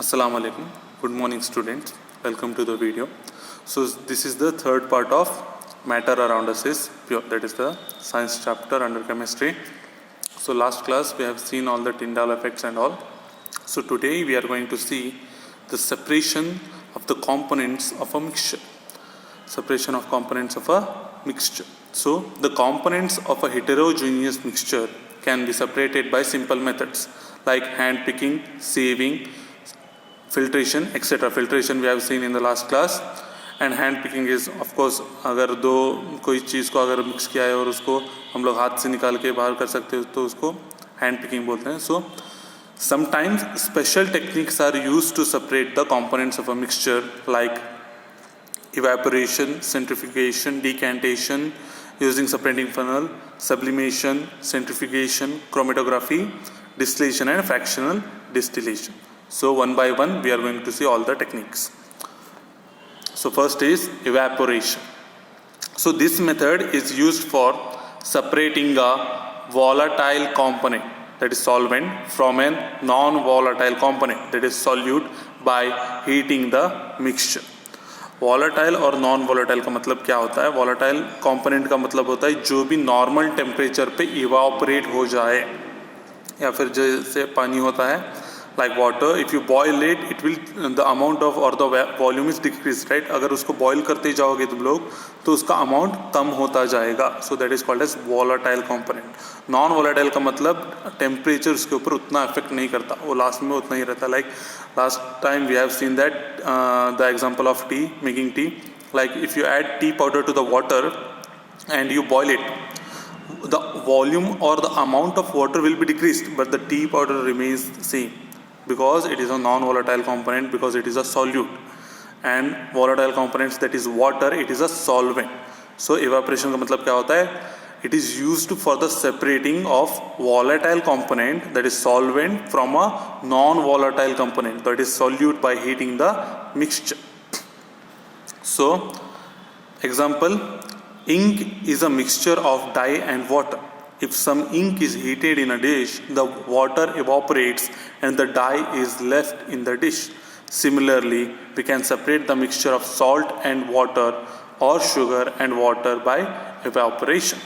Assalamu alaikum. Good morning, students. Welcome to the video. So this is the third part of matter around us is pure. That is the science chapter under chemistry. So last class we have seen all the Tyndall effects and all. So today we are going to see the separation of the components of a mixture. Separation of components of a mixture. So the components of a heterogeneous mixture can be separated by simple methods like hand picking, sieving, filtration, etc. Filtration we have seen in the last class, and hand picking is of course अगर दो कोई चीज़ को अगर mix किया है और उसको हम लोग हाथ से निकाल के बाहर कर सकते हो तो उसको hand picking बोलते हैं. So sometimes special techniques are used to separate the components of a mixture like evaporation, centrifugation, decantation using separating funnel, sublimation, centrifugation, chromatography, distillation and fractional distillation. So one by one we are going to see all the techniques. So first is evaporation. So this method is used for separating a volatile component, that is solvent, from a non-volatile component, that is solute, by heating the mixture. Volatile और non volatile का मतलब क्या होता है? Volatile component का मतलब होता है जो भी नॉर्मल टेम्परेचर पे इवापोरेट हो जाए, या फिर जैसे पानी होता है like water, if you boil it, it will the amount of or the volume is decreased, right? अगर उसको boil करते जाओगे तुम लोग तो उसका amount कम होता जाएगा. So that is called as volatile component. Non volatile का मतलब temperature उसके ऊपर उतना effect नहीं करता, वो last में उतना ही रहता. Like last time we have seen that the example of tea, making tea, like if you add tea powder to the water and you boil it, the volume or the amount of water will be decreased, but the tea powder remains same, because it is a non-volatile component, because it is a solute, and volatile components, that is water, it is a solvent. So evaporation का मतलब क्या होता है? It is used for the separating of volatile component, that is solvent, from a non-volatile component, that is solute, by heating the mixture. So example, ink is a mixture of dye and water. If some ink is heated in a dish, the water evaporates and the dye is left in the dish. Similarly, we can separate the mixture of salt and water or sugar and water by evaporation.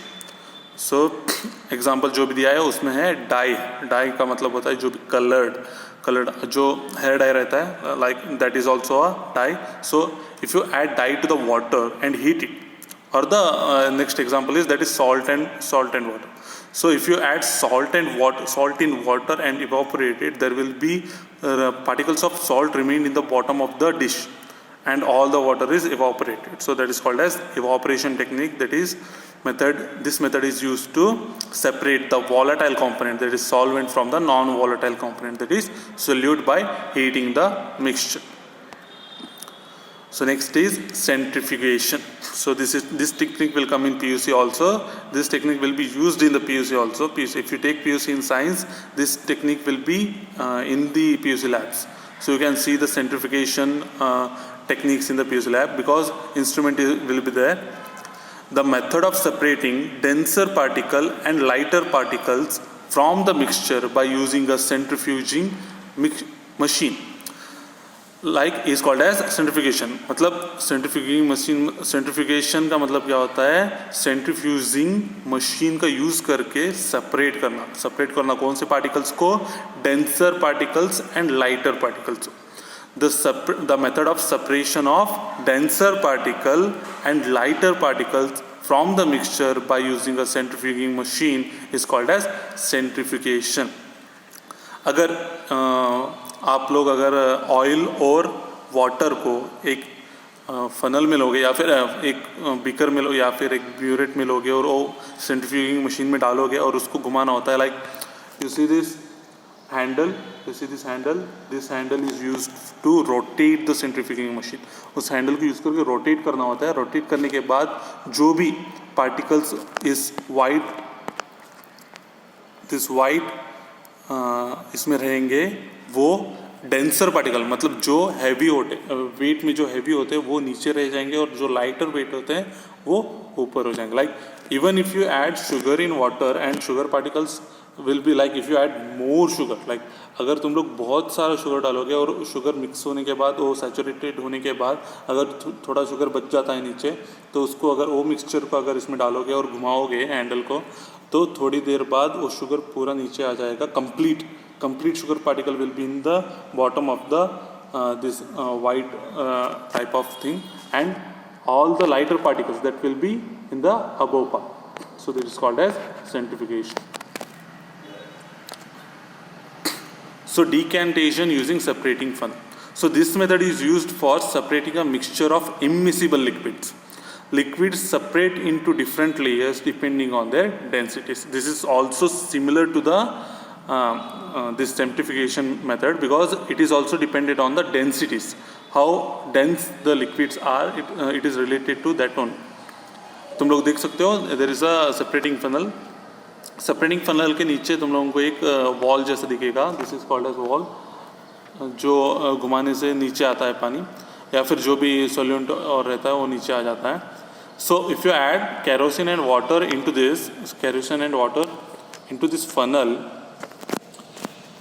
So example जो भी दिया है उसमें है dye. Dye का मतलब होता है जो भी colored जो hair dye रहता है, like that is also a dye. So if you add dye to the water and heat it, or the next example is that is salt and water. So if you add salt in water and evaporate it, there will be particles of salt remain in the bottom of the dish and all the water is evaporated. So that is called as evaporation technique. That is this method is used to separate the volatile component, that is solvent, from the non-volatile component, that is solute, by heating the mixture. So next is centrifugation. So this technique will come in PUC also. This technique will be used in the PUC also. If you take PUC in science, this technique will be in the PUC labs. So you can see the centrifugation techniques in the PUC lab, because instrument will be there. The method of separating denser particle and lighter particles from the mixture by using a centrifuging machine, like is called as centrifugation. मतलब centrifuging machine, centrifugation का मतलब क्या होता है? centrifuging machine का use करके separate करना कौन से particles को? denser particles and lighter particles. The method of separation of denser particle and lighter particles from the mixture by using a centrifuging machine is called as centrifugation. अगर आप लोग अगर ऑयल और वाटर को एक फनल में लोगे, या फिर एक बीकर में या फिर एक ब्यूरेट में लोगे और वो सेंट्रीफ्यूजिंग मशीन में डालोगे और उसको घुमाना होता है, like you see this handle, this handle is used to rotate the centrifuging machine. उस हैंडल को यूज़ करके रोटेट करना होता है. रोटेट करने के बाद जो भी पार्टिकल्स इस वाइट इसमें रहेंगे वो डेंसर पार्टिकल, मतलब जो हैवी होते वेट में जो हैवी होते हैं वो नीचे रह जाएंगे और जो लाइटर वेट होते हैं वो ऊपर हो जाएंगे. Like even if you add sugar in water and sugar particles will be like if you add more sugar, like अगर तुम लोग बहुत सारा शुगर डालोगे और शुगर मिक्स होने के बाद, वो सैचुरेटेड होने के बाद अगर थोड़ा शुगर बच जाता है नीचे, तो उसको अगर वो मिक्सचर को अगर इसमें डालोगे और घुमाओगे हैंडल को, तो थोड़ी देर बाद वो शुगर पूरा नीचे आ जाएगा. Complete sugar particle will be in the bottom of the this white type of thing, and all the lighter particles that will be in the above part. So this is called as centrifugation. So decantation using separating funnel. So this method is used for separating a mixture of immiscible liquids. Liquids separate into different layers depending on their densities. This is also similar to the this centrifugation method, because it is also dependent on the densities, how dense the liquids are. It is related to that one. तुम लोग देख सकते हो, there is a separating funnel. Separating funnel के नीचे तुम लोगों को एक वॉल जैसा दिखेगा. This is called as wall, जो घुमाने से नीचे आता है पानी, या फिर जो भी सॉल्यूट और रहता है वो नीचे आ जाता है. So if you add kerosene and water into this, kerosene and water into this funnel,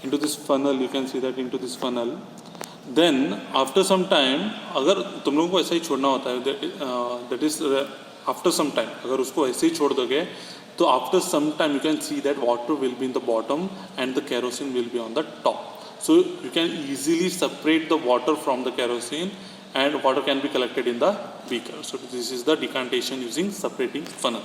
you can see that into this funnel, then after some time, अगर तुम लोगों को ऐसा ही छोड़ना होता है, that is after some time, अगर उसको ऐसे ही छोड़ दोगे, तो after some time you can see that water will be in the bottom and the kerosene will be on the top. So you can easily separate the water from the kerosene, and water can be collected in the beaker. So this is the decantation using separating funnel.